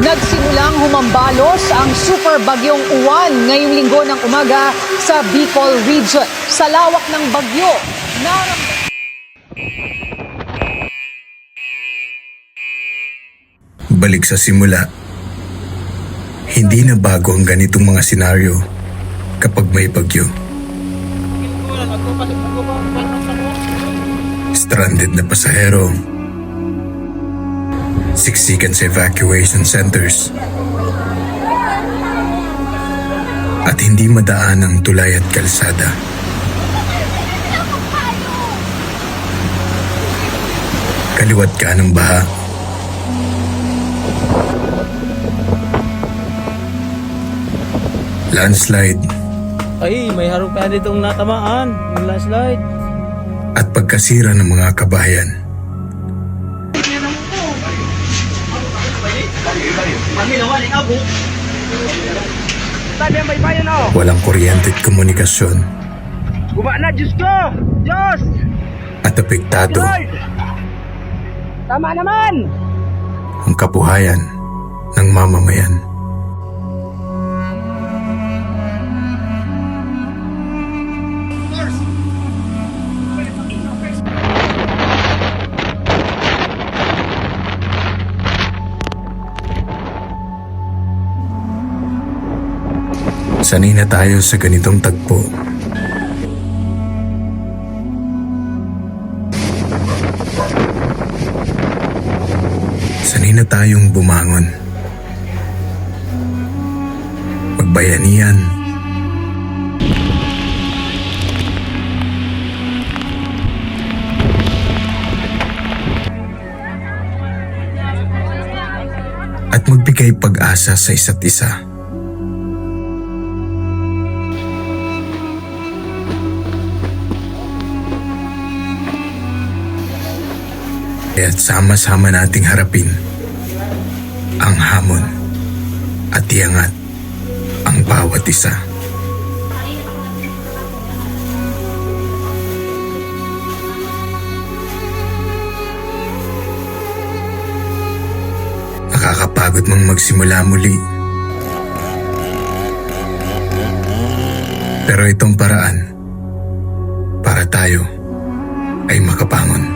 Nagsimulang humambalos ang super bagyong Uwan ngayong linggo ng umaga sa Bicol Region. Sa lawak ng bagyo, Balik sa simula. Hindi na bago ang ganitong mga senaryo kapag may bagyo. Stranded na pasahero, siksikan sa evacuation centers, at hindi madaan ang tulay at kalsada. Kaliwat ka ng baha. Landslide. Ay, may harap pa ditong natamaan. Yung landslide. At pagkasira ng mga kabahayan. Walang kuryente at komunikasyon. Gumana, Diyos ko! Diyos! At apektado Lord! Tama naman! ang kabuhayan ng mamamayan. Sanay na tayo sa ganitong tagpo. Sanay na tayong bumangon. Magbayanihan. At magbigay pag-asa sa isa't isa. Kaya't sama-sama nating harapin ang hamon at iangat ang bawat isa. Nakakapagod mang magsimula muli. Pero itong paraan para tayo ay makabangon.